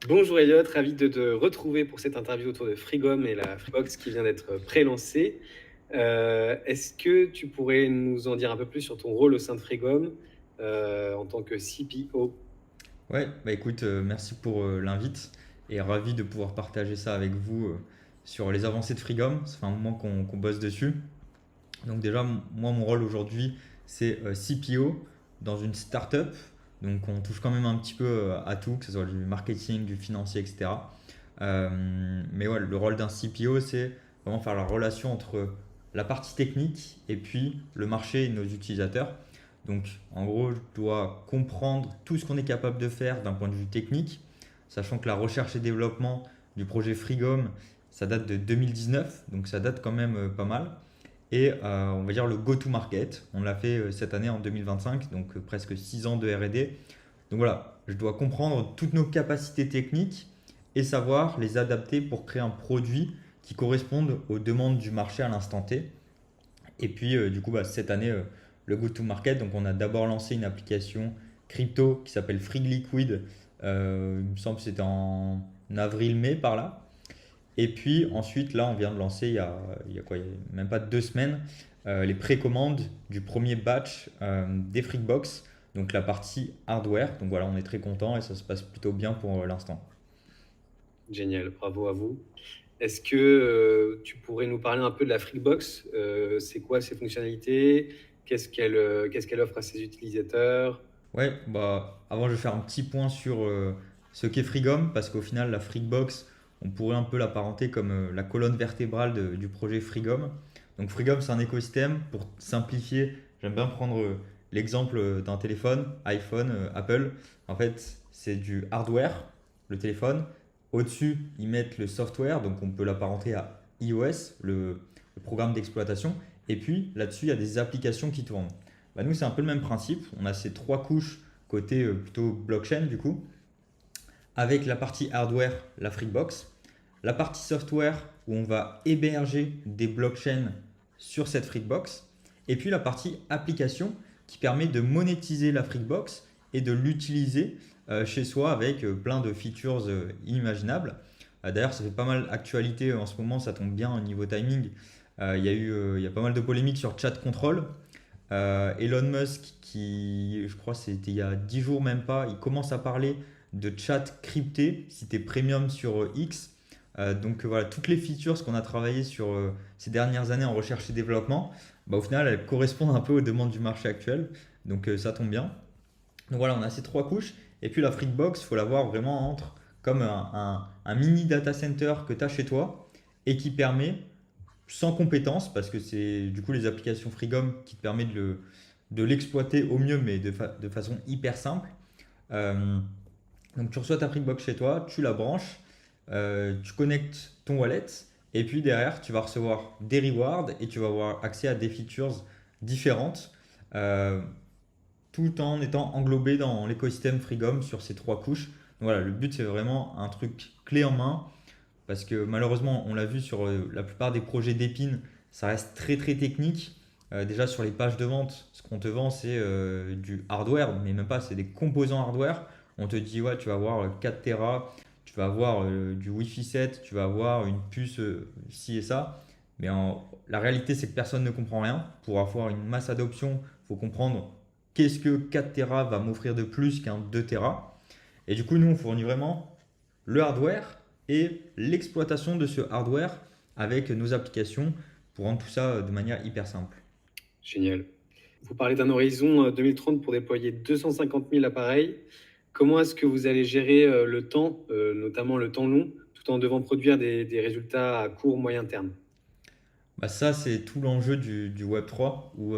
Bonjour Elliot, ravi de te retrouver pour cette interview autour de Frigom et la Freebox qui vient d'être pré-lancée. Est-ce que tu pourrais nous en dire un peu plus sur ton rôle au sein de Frigom en tant que CPO? Ouais, bah écoute, merci pour l'invite et ravi de pouvoir partager ça avec vous sur les avancées de Frigom. Ça fait un moment qu'on bosse dessus. Donc déjà, moi, mon rôle aujourd'hui, c'est CPO dans une startup. Donc on touche quand même un petit peu à tout, que ce soit du marketing, du financier, etc. Mais ouais, le rôle d'un CPO, c'est vraiment faire la relation entre la partie technique et puis le marché et nos utilisateurs. Donc en gros, je dois comprendre tout ce qu'on est capable de faire d'un point de vue technique, sachant que la recherche et développement du projet Frigom, ça date de 2019, donc ça date quand même pas mal. Et on va dire le go-to-market, on l'a fait cette année en 2025, donc presque 6 ans de R&D. Donc voilà, je dois comprendre toutes nos capacités techniques et savoir les adapter pour créer un produit qui corresponde aux demandes du marché à l'instant T. Et puis du coup, bah, cette année, le go-to-market, donc on a d'abord lancé une application crypto qui s'appelle Frig Liquid. Il me semble que c'était en avril-mai par là. Et puis ensuite, là, on vient de lancer il y a quoi, il y a même pas 2 semaines, les précommandes du premier batch des Freakbox, donc la partie hardware. Donc voilà, on est très content et ça se passe plutôt bien pour l'instant. Génial, bravo à vous. Est-ce que tu pourrais nous parler un peu de la Freebox? C'est quoi ses fonctionnalités? Qu'est-ce qu'elle offre à ses utilisateurs? Ouais, bah avant je vais faire un petit point sur ce qu'est Freegom, parce qu'au final, la Freakbox, on pourrait un peu l'apparenter comme la colonne vertébrale du projet Freegom. Donc Freegom, c'est un écosystème. Pour simplifier, j'aime bien prendre l'exemple d'un téléphone, iPhone, Apple. En fait, c'est du hardware, le téléphone. Au-dessus, ils mettent le software, donc on peut l'apparenter à iOS, le programme d'exploitation. Et puis là-dessus, il y a des applications qui tournent. Bah, nous, c'est un peu le même principe. On a ces trois couches côté plutôt blockchain du coup, avec la partie hardware, la Freakbox, la partie software où on va héberger des blockchains sur cette Freakbox, et puis la partie application qui permet de monétiser la Freakbox et de l'utiliser chez soi avec plein de features inimaginables. D'ailleurs, ça fait pas mal actualité en ce moment, ça tombe bien au niveau timing. Il y a pas mal de polémiques sur chat control. Elon Musk, qui je crois c'était il y a 10 jours même pas, il commence à parler de chat crypté si tu es premium sur X. Donc voilà, toutes les features qu'on a travaillé sur ces dernières années en recherche et développement, bah, au final elles correspondent un peu aux demandes du marché actuel. Donc ça tombe bien. Donc voilà, on a ces trois couches. Et puis la Freakbox, il faut la voir vraiment entre comme un mini data center que tu as chez toi et qui permet sans compétences, parce que c'est du coup les applications Freegom qui te permettent de l'exploiter au mieux, mais de façon hyper simple. Euh, donc tu reçois ta Freakbox chez toi, tu la branches, tu connectes ton wallet, et puis derrière tu vas recevoir des rewards et tu vas avoir accès à des features différentes, euh, tout en étant englobé dans l'écosystème Freegom sur ces trois couches. Donc voilà, le but c'est vraiment un truc clé en main parce que malheureusement, on l'a vu sur la plupart des projets d'Épine, ça reste très très technique. Déjà sur les pages de vente, ce qu'on te vend, c'est du hardware, mais même pas, c'est des composants hardware. On te dit, ouais, tu vas avoir 4 Tera, tu vas avoir du Wi-Fi 7, tu vas avoir une puce ci et ça. Mais la réalité, c'est que personne ne comprend rien. Pour avoir une masse adoption, il faut comprendre qu'est-ce que 4 Tera va m'offrir de plus qu'un 2 Tera. Et du coup, nous, on fournit vraiment le hardware et l'exploitation de ce hardware avec nos applications pour rendre tout ça de manière hyper simple. Génial. Vous parlez d'un horizon 2030 pour déployer 250 000 appareils. Comment est-ce que vous allez gérer le temps, notamment le temps long, tout en devant produire des résultats à court, moyen terme? Bah ça, c'est tout l'enjeu du Web3 où,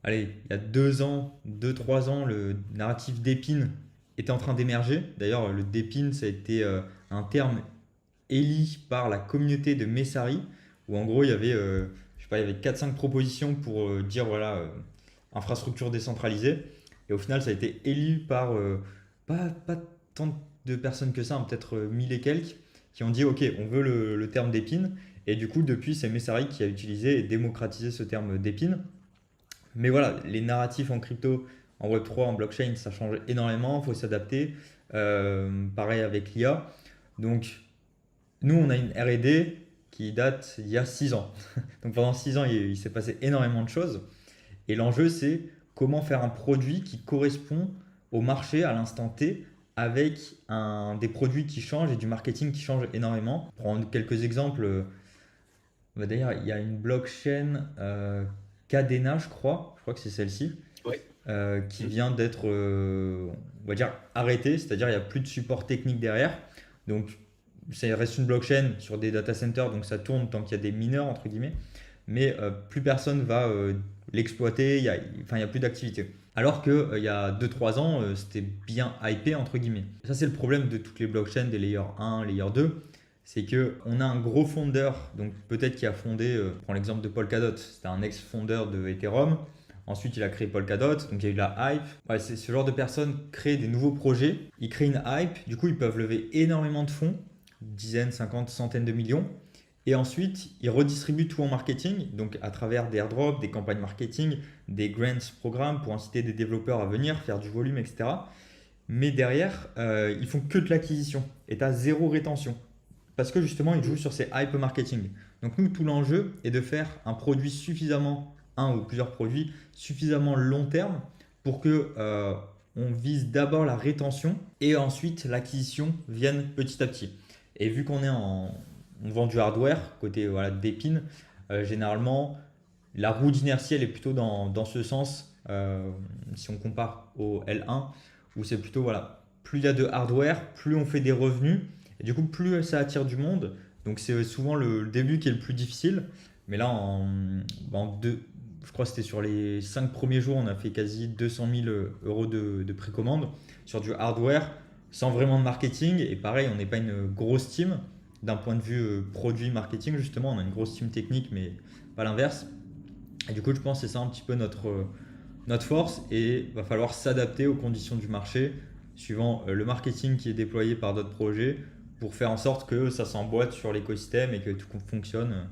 allez, il y a 2 ans, 2, 3 ans, le narratif d'Épine était en train d'émerger. D'ailleurs, le d'Épine, ça a été un terme élit par la communauté de Messari, où en gros, il y avait, je sais pas, il y avait 4 5 propositions pour dire, voilà, infrastructure décentralisée. Et au final, ça a été élu par pas tant de personnes que ça, hein, peut-être 1000 et quelques, qui ont dit, OK, on veut le terme d'épine. Et du coup, depuis, c'est Messari qui a utilisé et démocratisé ce terme d'épine. Mais voilà, les narratifs en crypto en Web3, en blockchain, ça change énormément, il faut s'adapter. Pareil avec l'IA. Donc, nous, on a une R&D qui date d'il y a 6 ans. Donc, pendant 6 ans, il s'est passé énormément de choses. Et l'enjeu, c'est comment faire un produit qui correspond au marché à l'instant T avec des produits qui changent et du marketing qui change énormément. Pour prendre quelques exemples, d'ailleurs, il y a une blockchain Cadena, je crois que c'est celle-ci, Ouais. qui vient d'être, on va dire, arrêtée, c'est-à-dire il n'y a plus de support technique derrière. Donc, ça reste une blockchain sur des data centers, donc ça tourne tant qu'il y a des mineurs, entre guillemets, mais plus personne va l'exploiter, enfin, il n'y a plus d'activité. Alors qu'il y a 2-3 ans, c'était bien hypé, entre guillemets. Ça, c'est le problème de toutes les blockchains, des layer 1, layer 2, c'est qu'on a un gros fondeur, donc peut-être qui a fondé, prends l'exemple de Polkadot, c'était un ex-fondeur de Ethereum. Ensuite, il a créé Polkadot, donc il y a eu la hype. Ouais, c'est ce genre de personnes créent des nouveaux projets, ils créent une hype, du coup ils peuvent lever énormément de fonds, dizaines, 50, centaines de millions, et ensuite ils redistribuent tout en marketing, donc à travers des airdrops, des campagnes marketing, des grants programmes pour inciter des développeurs à venir, faire du volume, etc. Mais derrière, ils font que de l'acquisition, et tu as zéro rétention, parce que justement ils jouent sur ces hype marketing. Donc nous, tout l'enjeu est de faire un produit suffisamment un ou plusieurs produits suffisamment long terme pour que on vise d'abord la rétention et ensuite l'acquisition vienne petit à petit. Et vu on vend du hardware côté voilà, d'Epine, généralement la roue d'inertie elle est plutôt dans ce sens si on compare au L1 où c'est plutôt voilà, plus il y a de hardware, plus on fait des revenus et du coup plus ça attire du monde. Donc c'est souvent le début qui est le plus difficile. Mais là, je crois que c'était sur les 5 premiers jours, on a fait quasi 200 000 euros de précommande sur du hardware sans vraiment de marketing. Et pareil, on n'est pas une grosse team d'un point de vue produit marketing, justement. On a une grosse team technique, mais pas l'inverse. Et du coup, je pense que c'est ça un petit peu notre force. Et il va falloir s'adapter aux conditions du marché, suivant le marketing qui est déployé par d'autres projets, pour faire en sorte que ça s'emboîte sur l'écosystème et que tout fonctionne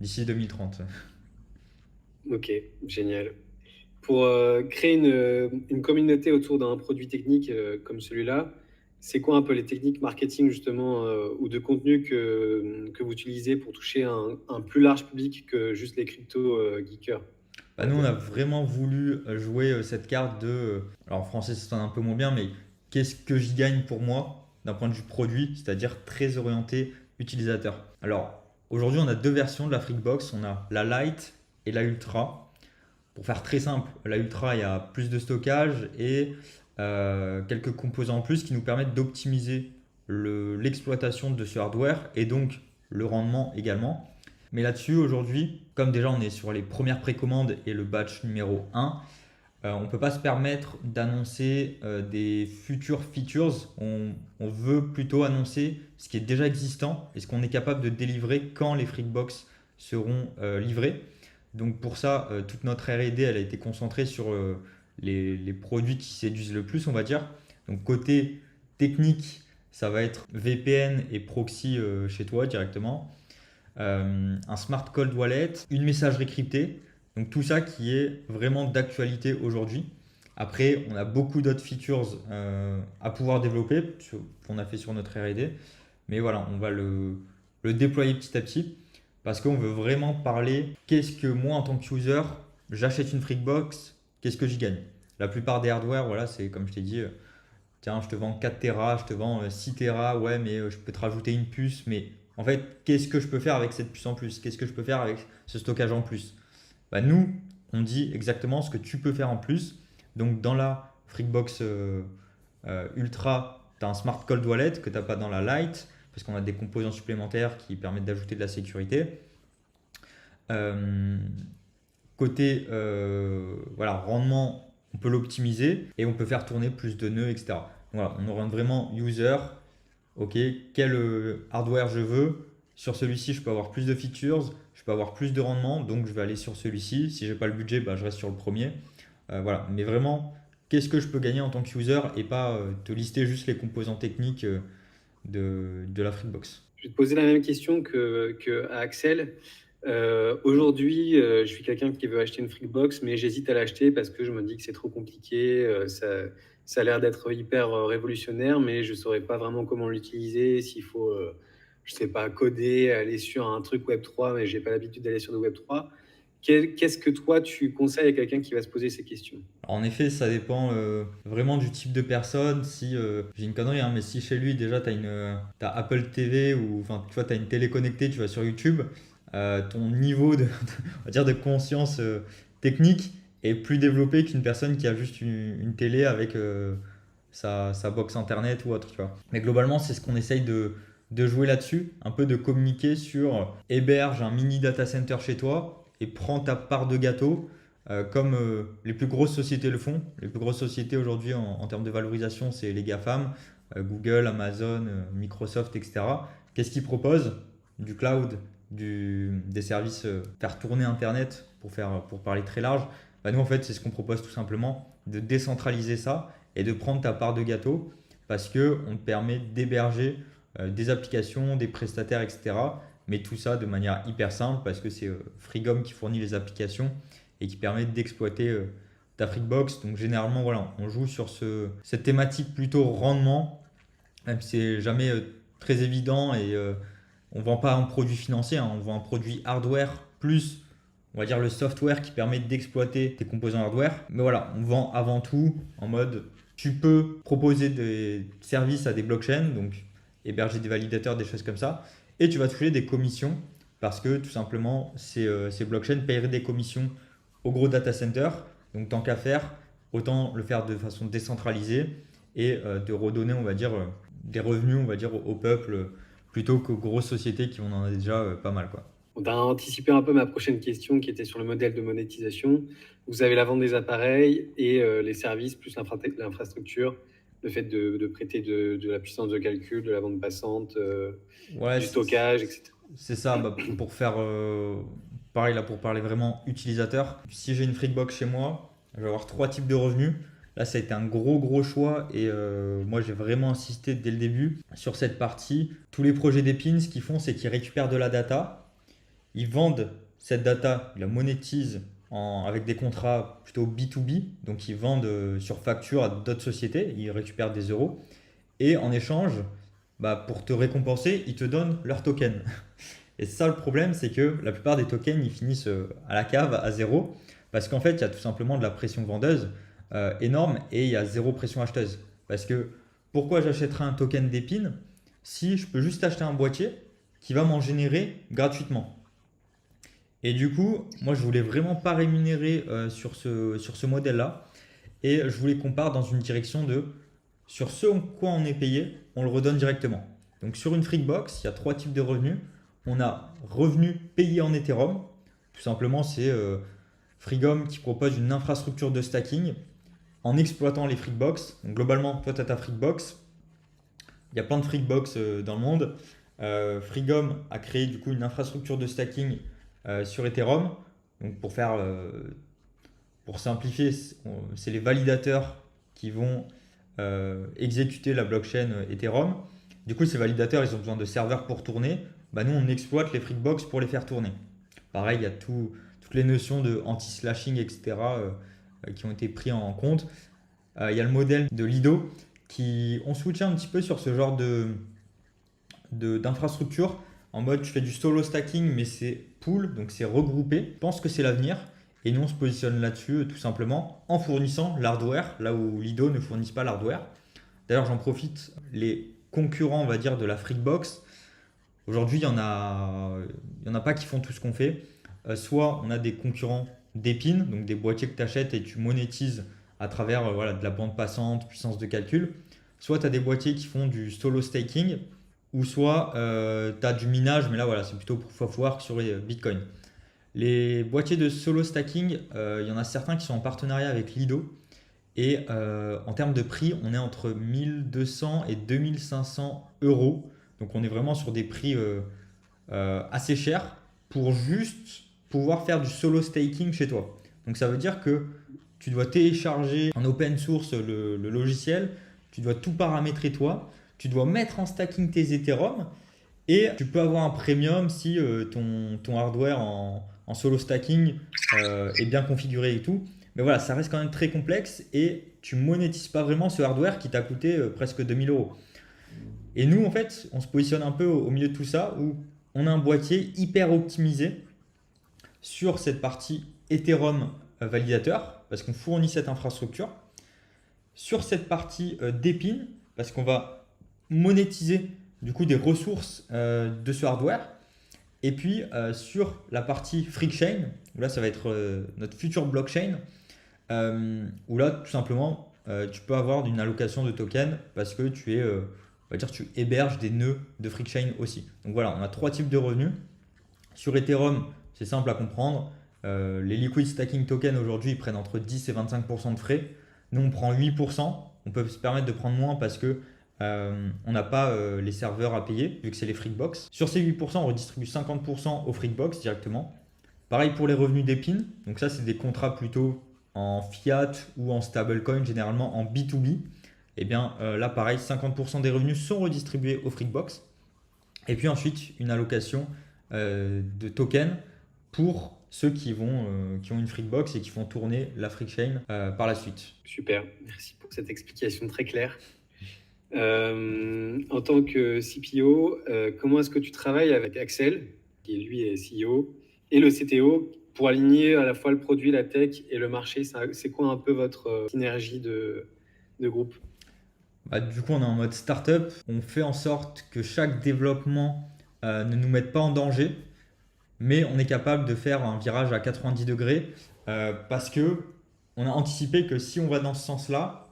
d'ici 2030. Ok, génial. Pour créer une communauté autour d'un produit technique comme celui-là, c'est quoi un peu les techniques marketing justement ou de contenu que vous utilisez pour toucher un plus large public que juste les crypto geekers, on Bah, va nous, on dire? a vraiment voulu jouer cette carte de. Alors en français, ça sonne un peu moins bien, mais qu'est-ce que j'y gagne pour moi d'un point de vue produit, c'est-à-dire très orienté utilisateur. Alors aujourd'hui, on a deux versions de la Freakbox. On a la Lite et la Ultra. Pour faire très simple, la Ultra, il y a plus de stockage et quelques composants en plus qui nous permettent d'optimiser l'exploitation de ce hardware et donc le rendement également. Mais là-dessus, aujourd'hui, comme déjà on est sur les premières précommandes et le batch numéro 1, on ne peut pas se permettre d'annoncer des futures features. On veut plutôt annoncer ce qui est déjà existant et ce qu'on est capable de délivrer quand les Freakbox seront livrés. Donc pour ça, toute notre R&D elle a été concentrée sur les produits qui séduisent le plus, on va dire. Donc côté technique, ça va être VPN et proxy chez toi directement. Un smart cold wallet, une messagerie cryptée. Donc tout ça qui est vraiment d'actualité aujourd'hui. Après, on a beaucoup d'autres features à pouvoir développer qu'on a fait sur notre R&D. Mais voilà, on va le déployer petit à petit parce qu'on veut vraiment parler qu'est-ce que moi en tant que user, j'achète une Freakbox, qu'est-ce que j'y gagne. La plupart des hardware, voilà, c'est comme je t'ai dit, tiens, je te vends 4 Tera, je te vends 6 Tera, ouais, mais je peux te rajouter une puce, mais en fait, qu'est-ce que je peux faire avec cette puce en plus? Qu'est-ce que je peux faire avec ce stockage en plus? Bah, nous, on dit exactement ce que tu peux faire en plus. Donc, dans la Freakbox Ultra, tu as un Smart Cold Wallet que tu n'as pas dans la Lite, parce qu'on a des composants supplémentaires qui permettent d'ajouter de la sécurité. Euh, Côté voilà, rendement, on peut l'optimiser et on peut faire tourner plus de nœuds, etc. Voilà, on oriente vraiment user. Ok, quel hardware je veux. Sur celui-ci, je peux avoir plus de features, je peux avoir plus de rendement, donc je vais aller sur celui-ci. Si j'ai pas le budget, bah, je reste sur le premier. Voilà, mais vraiment, qu'est-ce que je peux gagner en tant que user et pas te lister juste les composants techniques de la Freakbox. Je vais te poser la même question que à Axel. Aujourd'hui, je suis quelqu'un qui veut acheter une Freakbox, mais j'hésite à l'acheter parce que je me dis que c'est trop compliqué. Ça a l'air d'être hyper révolutionnaire, mais je ne saurais pas vraiment comment l'utiliser. S'il faut, je sais pas, coder, aller sur un truc Web3, mais j'ai pas l'habitude d'aller sur le Web3. Qu'est-ce que toi, tu conseilles à quelqu'un qui va se poser ces questions? En effet, ça dépend vraiment du type de personne. Si j'ai une connerie, hein, mais si chez lui déjà t'as Apple TV ou enfin tu vois t'as une télé connectée, tu vas sur YouTube, ton niveau on va dire de conscience technique est plus développé qu'une personne qui a juste une télé avec sa box internet ou autre, tu vois. Mais globalement, c'est ce qu'on essaye de jouer là-dessus, un peu de communiquer sur héberge un mini data center chez toi et prends ta part de gâteau comme les plus grosses sociétés le font. Les plus grosses sociétés aujourd'hui en termes de valorisation, c'est les GAFAM, Google, Amazon, Microsoft, etc. Qu'est-ce qu'ils proposent? Du cloud, des services, faire tourner Internet pour parler très large. Bah, nous, en fait, c'est ce qu'on propose tout simplement, de décentraliser ça et de prendre ta part de gâteau parce qu'on te permet d'héberger des applications, des prestataires, etc. Mais tout ça de manière hyper simple parce que c'est Freegom qui fournit les applications et qui permet d'exploiter ta Freakbox. Donc généralement, voilà, on joue sur cette thématique plutôt rendement, même si c'est jamais très évident et on ne vend pas un produit financier, hein, on vend un produit hardware plus, on va dire, le software qui permet d'exploiter tes composants hardware. Mais voilà, on vend avant tout en mode, tu peux proposer des services à des blockchains, donc héberger des validateurs, des choses comme ça, et tu vas toucher des commissions parce que tout simplement, ces blockchains paieraient des commissions au gros data center. Donc tant qu'à faire, autant le faire de façon décentralisée et de redonner, on va dire, des revenus, on va dire, au peuple plutôt qu'aux grosses sociétés qui en ont déjà pas mal, quoi. On a anticipé un peu ma prochaine question qui était sur le modèle de monétisation. Vous avez la vente des appareils et les services plus l'infrastructure, le fait de prêter de la puissance de calcul, de la bande passante, Ouais, du stockage, etc. c'est ça. Bah, pour faire pareil là, pour parler vraiment utilisateur, si j'ai une Freakbox chez moi, je vais avoir trois types de revenus. Là, ça a été un gros choix et moi j'ai vraiment insisté dès le début sur cette partie. Tous les projets d'Epine, ce qu'ils font, c'est qu'ils récupèrent de la data. Ils vendent cette data, ils la monétisent avec des contrats plutôt B2B, donc ils vendent sur facture à d'autres sociétés, ils récupèrent des euros, et en échange, bah, pour te récompenser, ils te donnent leurs tokens. Et ça, le problème, c'est que la plupart des tokens, ils finissent à la cave, à zéro, parce qu'en fait, il y a tout simplement de la pression vendeuse énorme et il y a zéro pression acheteuse. Parce que pourquoi j'achèterais un token d'épine si je peux juste acheter un boîtier qui va m'en générer gratuitement? Et du coup, moi, je voulais vraiment pas rémunérer sur ce modèle-là. Et je voulais qu'on parte dans une direction de sur ce en quoi on est payé, on le redonne directement. Donc sur une Freakbox, il y a trois types de revenus. On a revenus payés en Ethereum. Tout simplement, c'est Freegom qui propose une infrastructure de stacking en exploitant les Freakbox. Donc globalement, toi, tu as ta Freakbox. Il y a plein de Freakbox dans le monde. Freegom a créé du coup une infrastructure de stacking sur Ethereum. Donc pour simplifier, c'est les validateurs qui vont exécuter la blockchain Ethereum. Du coup, ces validateurs, ils ont besoin de serveurs pour tourner. Bah, nous, on exploite les Freakbox pour les faire tourner. Pareil, il y a toutes les notions de anti-slashing, etc., qui ont été pris en compte. Il y a le modèle de Lido qui ont switché un petit peu sur ce genre d'infrastructure. En mode, tu fais du solo stacking, mais c'est pool, donc c'est regroupé. Je pense que c'est l'avenir. Et nous, on se positionne là-dessus tout simplement en fournissant l'hardware, là où Lido ne fournissent pas l'hardware. D'ailleurs, j'en profite, les concurrents, on va dire, de la Freakbox, aujourd'hui, il y en a pas qui font tout ce qu'on fait. Soit on a des concurrents d'épines, donc des boîtiers que tu achètes et tu monétises à travers voilà, de la bande passante, puissance de calcul. Soit tu as des boîtiers qui font du solo staking, ou soit tu as du minage, mais là voilà, c'est plutôt proof of work sur les Bitcoin. Les boîtiers de solo stacking, il y en a certains qui sont en partenariat avec Lido. Et en termes de prix, on est entre 1200 et 2500 euros. Donc on est vraiment sur des prix assez chers pour juste pouvoir faire du solo staking chez toi. Donc ça veut dire que tu dois télécharger en open source le logiciel, tu dois tout paramétrer toi, tu dois mettre en stacking tes Ethereum Et tu peux avoir un premium si ton hardware en solo stacking est bien configuré et tout. Mais voilà, ça reste quand même très complexe et tu monétises pas vraiment ce hardware qui t'a coûté presque 2000 euros. Et nous, en fait, on se positionne un peu au milieu de tout ça où on a un boîtier hyper optimisé sur cette partie Ethereum validateur parce qu'on fournit cette infrastructure. Sur cette partie d'Epin parce qu'on va monétiser du coup des ressources de ce hardware. Et puis sur la partie FreeChain, où là ça va être notre future blockchain, où là tout simplement tu peux avoir une allocation de tokens parce que on va dire, tu héberges des nœuds de FreeChain aussi. Donc voilà, on a trois types de revenus. Sur Ethereum, c'est simple à comprendre. Les liquid stacking tokens aujourd'hui ils prennent entre 10 et 25% de frais. Nous on prend 8%. On peut se permettre de prendre moins parce que on n'a pas les serveurs à payer vu que c'est les Freakbox. Sur ces 8%, on redistribue 50% aux Freakbox directement. Pareil pour les revenus d'Epin. Donc ça, c'est des contrats plutôt en fiat ou en stablecoin, généralement en B2B. Et bien là, pareil, 50% des revenus sont redistribués aux Freakbox. Et puis ensuite, une allocation de tokens pour ceux qui ont une Freakbox et qui font tourner la FreeChain par la suite. Super, merci pour cette explication très claire. En tant que CPO, comment est-ce que tu travailles avec Axel, qui lui est CEO, et le CTO pour aligner à la fois le produit, la tech et le marché? C'est quoi un peu votre synergie de groupe? Du coup, on est en mode startup. On fait en sorte que chaque développement ne nous mette pas en danger, mais on est capable de faire un virage à 90 degrés parce que on a anticipé que si on va dans ce sens-là,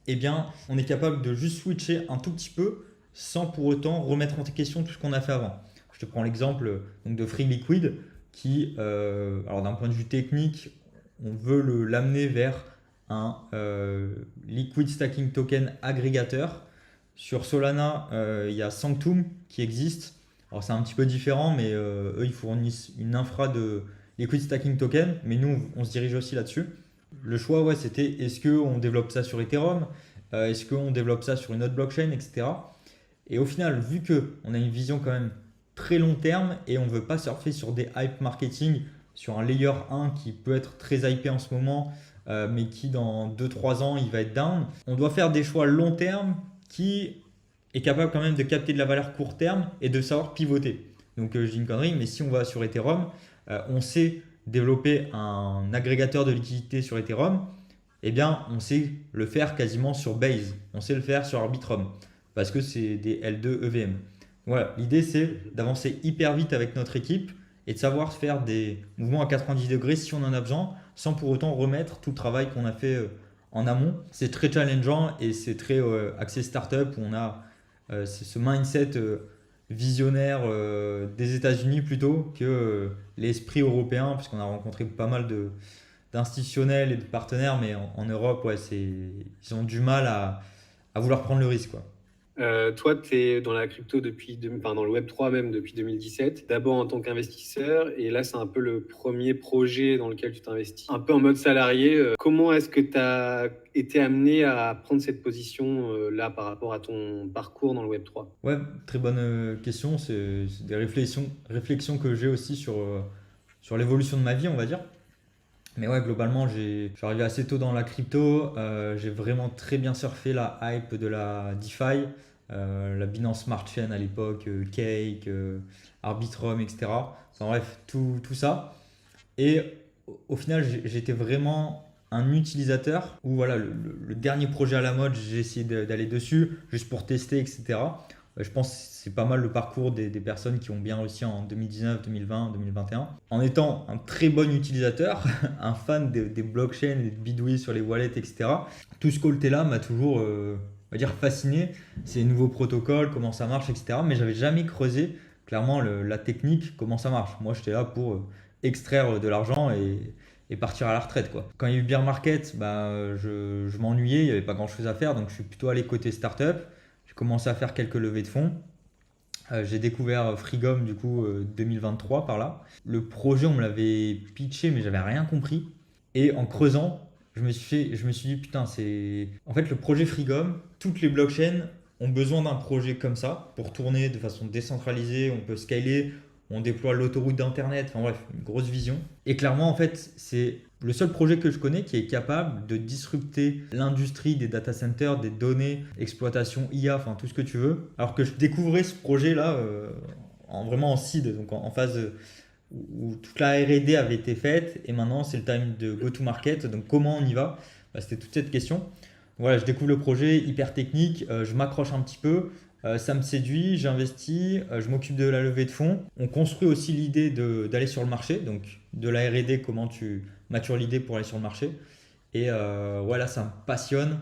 eh bien, on est capable de juste switcher un tout petit peu sans pour autant remettre en question tout ce qu'on a fait avant. Je te prends l'exemple donc, de Free Liquid qui, alors d'un point de vue technique, on veut l'amener vers un liquid stacking token agrégateur. Sur Solana, il y a Sanctum qui existe. Alors c'est un petit peu différent, mais eux, ils fournissent une infra de liquid stacking token, mais nous, on se dirige aussi là-dessus. Le choix, ouais, c'était est-ce qu'on développe ça sur Ethereum, est-ce qu'on développe ça sur une autre blockchain, etc. Et au final, vu qu'on a une vision quand même très long terme et on ne veut pas surfer sur des hype marketing, sur un layer 1 qui peut être très hypé en ce moment, mais qui dans 2-3 ans, il va être down, on doit faire des choix long terme qui est capable quand même de capter de la valeur court terme et de savoir pivoter. Donc je dis une connerie, mais si on va sur Ethereum, on sait développer un agrégateur de liquidité sur Ethereum, eh bien, on sait le faire quasiment sur Base, on sait le faire sur Arbitrum, parce que c'est des L2 EVM. Voilà, l'idée c'est d'avancer hyper vite avec notre équipe et de savoir faire des mouvements à 90 degrés si on en a besoin, sans pour autant remettre tout le travail qu'on a fait en amont. C'est très challengeant et c'est très axé startup où on a ce mindset visionnaire des États-Unis plutôt que l'esprit européen, puisqu'on a rencontré pas mal d'institutionnels et de partenaires, mais en Europe, ouais, ils ont du mal à vouloir prendre le risque, quoi. Toi, tu es dans la crypto dans le Web3 même depuis 2017, d'abord en tant qu'investisseur, et là, c'est un peu le premier projet dans lequel tu t'investis, un peu en mode salarié. Comment est-ce que tu as été amené à prendre cette position là par rapport à ton parcours dans le Web3? Ouais, très bonne question. C'est des réflexions que j'ai aussi sur l'évolution de ma vie, on va dire. Mais ouais, globalement, je suis arrivé assez tôt dans la crypto. J'ai vraiment très bien surfé la hype de la DeFi, la Binance Smart Chain à l'époque, Cake, Arbitrum, etc. Enfin bref, tout ça. Et au final, j'étais vraiment un utilisateur où voilà, le dernier projet à la mode, j'ai essayé d'aller dessus juste pour tester, etc. Je pense que c'est pas mal le parcours des personnes qui ont bien réussi en 2019, 2020, 2021. En étant un très bon utilisateur, un fan des blockchains, des bidouilles sur les wallets, etc. Tout ce côté-là m'a toujours on va dire fasciné. Ces nouveaux protocoles, comment ça marche, etc. Mais j'avais jamais creusé clairement la technique, comment ça marche. Moi, j'étais là pour extraire de l'argent et partir à la retraite, quoi. Quand il y a eu bear market, je m'ennuyais, il n'y avait pas grand chose à faire, donc je suis plutôt allé côté startup. J'ai commencé à faire quelques levées de fonds. J'ai découvert Freegum du coup 2023 par là. Le projet, on me l'avait pitché, mais j'avais rien compris. Et en creusant, je me suis dit putain, c'est en fait le projet Freegum, toutes les blockchains ont besoin d'un projet comme ça pour tourner de façon décentralisée, on peut scaler, on déploie l'autoroute d'Internet, enfin bref, une grosse vision. Et clairement, en fait, c'est le seul projet que je connais qui est capable de disrupter l'industrie des data centers, des données, exploitation IA, enfin tout ce que tu veux. Alors que je découvrais ce projet-là vraiment en seed, donc en phase où toute la R&D avait été faite et maintenant c'est le time de go to market. Donc comment on y va? Bah, c'était toute cette question. Voilà, je découvre le projet hyper technique, je m'accroche un petit peu, ça me séduit, j'investis, je m'occupe de la levée de fonds. On construit aussi l'idée d'aller sur le marché, donc de la R&D, comment tu matures l'idée pour aller sur le marché. Et voilà, ça me passionne.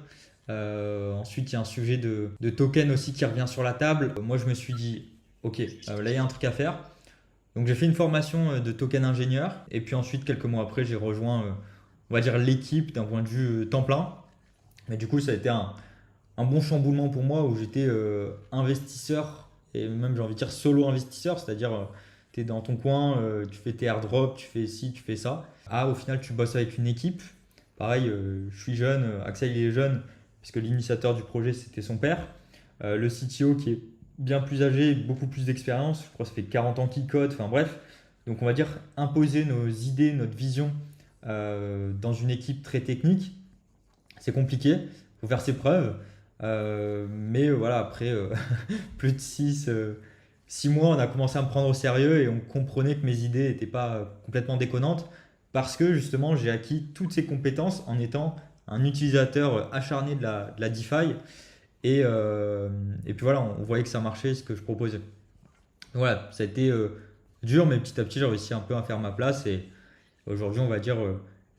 Ensuite, il y a un sujet de token aussi qui revient sur la table. Moi, je me suis dit, ok, là, il y a un truc à faire. Donc, j'ai fait une formation de token ingénieur. Et puis ensuite, quelques mois après, j'ai rejoint, on va dire, l'équipe d'un point de vue temps plein. Mais du coup, ça a été un bon chamboulement pour moi où j'étais investisseur et même, j'ai envie de dire, solo investisseur. C'est-à-dire, tu es dans ton coin, tu fais tes airdrops, tu fais ci, tu fais ça. Ah, au final, tu bosses avec une équipe. Pareil, je suis jeune, Axel il est jeune, puisque l'initiateur du projet c'était son père. Le CTO qui est bien plus âgé, beaucoup plus d'expérience, je crois que ça fait 40 ans qu'il code, enfin bref. Donc on va dire imposer nos idées, notre vision dans une équipe très technique, c'est compliqué, il faut faire ses preuves. Mais voilà, après plus de 6 mois, on a commencé à me prendre au sérieux et on comprenait que mes idées n'étaient pas complètement déconnantes parce que justement j'ai acquis toutes ces compétences en étant un utilisateur acharné de la DeFi et puis voilà, on voyait que ça marchait ce que je proposais. Voilà, ça a été dur, mais petit à petit j'ai réussi un peu à faire ma place et aujourd'hui on va dire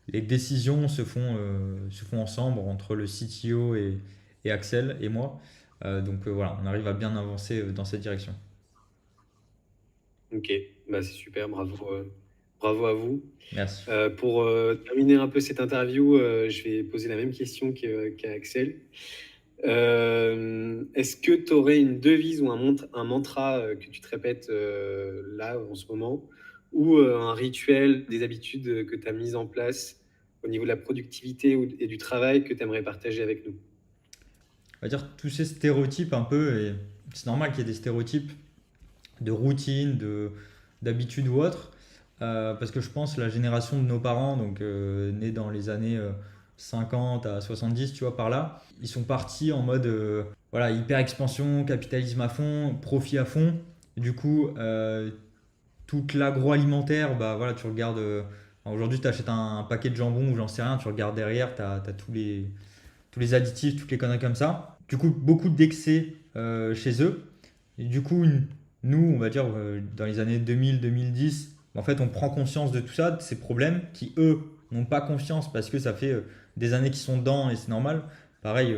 les décisions se font ensemble entre le CTO et Axel et moi. Donc voilà, on arrive à bien avancer dans cette direction. Ok, bah, c'est super, bravo, bravo à vous. Merci. Pour terminer un peu cette interview, je vais poser la même question qu'à Axel. Est-ce que tu aurais une devise ou un mantra que tu te répètes là en ce moment, ou un rituel, des habitudes que tu as mises en place au niveau de la productivité et du travail que tu aimerais partager avec nous? On va dire tous ces stéréotypes un peu, et c'est normal qu'il y ait des stéréotypes de routine, d'habitude ou autre, parce que je pense la génération de nos parents, donc nés dans les années 50 à 70, tu vois, par là, ils sont partis en mode voilà, hyper expansion, capitalisme à fond, profit à fond. Du coup, toute l'agroalimentaire, bah voilà, tu regardes. Aujourd'hui, tu achètes un paquet de jambon ou j'en sais rien, tu regardes derrière, tu as tous les additifs, toutes les conneries comme ça. Du coup, beaucoup d'excès chez eux. Et du coup, nous, on va dire, dans les années 2000-2010, en fait, on prend conscience de tout ça, de ces problèmes qui, eux, n'ont pas confiance parce que ça fait des années qu'ils sont dedans et c'est normal. Pareil,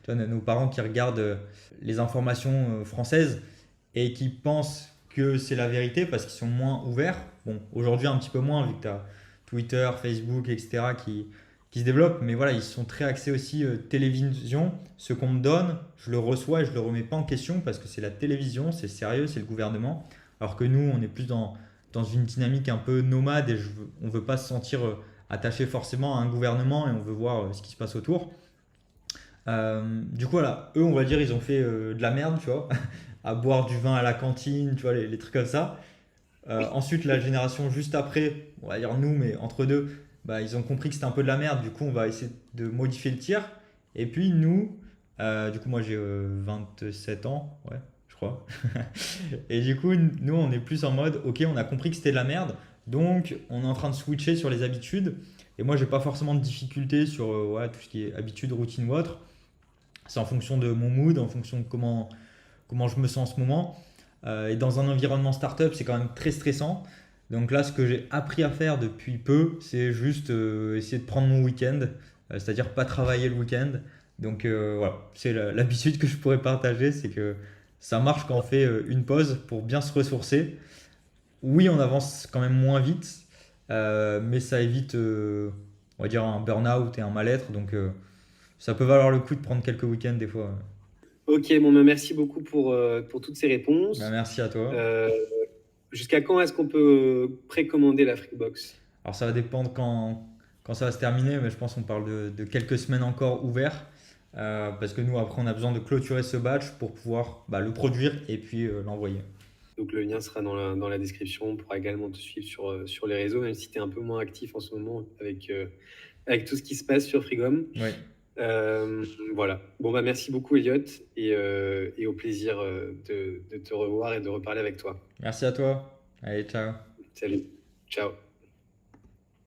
tu vois, nos parents qui regardent les informations françaises et qui pensent que c'est la vérité parce qu'ils sont moins ouverts. Bon, aujourd'hui, un petit peu moins, vu que tu as Twitter, Facebook, etc., qui se développent, mais voilà, ils sont très axés aussi télévision. Ce qu'on me donne, je le reçois et je le remets pas en question parce que c'est la télévision, c'est sérieux, c'est le gouvernement. Alors que nous, on est plus dans une dynamique un peu nomade et on veut pas se sentir attaché forcément à un gouvernement et on veut voir ce qui se passe autour. Du coup, voilà, eux, on va dire, ils ont fait de la merde, tu vois, à boire du vin à la cantine, tu vois, les trucs comme ça. Ensuite, la génération juste après, on va dire nous, mais entre deux, bah, ils ont compris que c'était un peu de la merde. Du coup, on va essayer de modifier le tir. Et puis nous, du coup, moi j'ai 27 ans, ouais, je crois. Et du coup, nous, on est plus en mode, ok, on a compris que c'était de la merde. Donc, on est en train de switcher sur les habitudes. Et moi, j'ai pas forcément de difficulté sur ouais, tout ce qui est habitude, routine ou autre. C'est en fonction de mon mood, en fonction de comment je me sens en ce moment. Et dans un environnement startup, c'est quand même très stressant. Donc là, ce que j'ai appris à faire depuis peu, c'est juste essayer de prendre mon week-end, c'est-à-dire pas travailler le week-end. Donc voilà, c'est l'habitude que je pourrais partager, c'est que ça marche quand on fait une pause pour bien se ressourcer. Oui, on avance quand même moins vite, mais ça évite, on va dire, un burn-out et un mal-être. Donc ça peut valoir le coup de prendre quelques week-ends des fois. Ok, bon, ben, merci beaucoup pour toutes ces Ben, réponses. merci à toi. Euh, Jusqu'à quand est-ce qu'on peut précommander la Freakbox? Alors ça va dépendre quand ça va se terminer, mais je pense qu'on parle de quelques semaines encore ouverts. parce que nous, après, on a besoin de clôturer ce batch pour pouvoir le produire et puis l'envoyer. Donc le lien sera dans la description. On pourra également te suivre sur les réseaux, même si tu es un peu moins actif en ce moment avec tout ce qui se passe sur Frigom. Oui. Voilà. Bon, bah, merci beaucoup, Elliot, et au plaisir de te revoir et de reparler avec toi. Merci à toi. Allez, ciao. Salut. Ciao.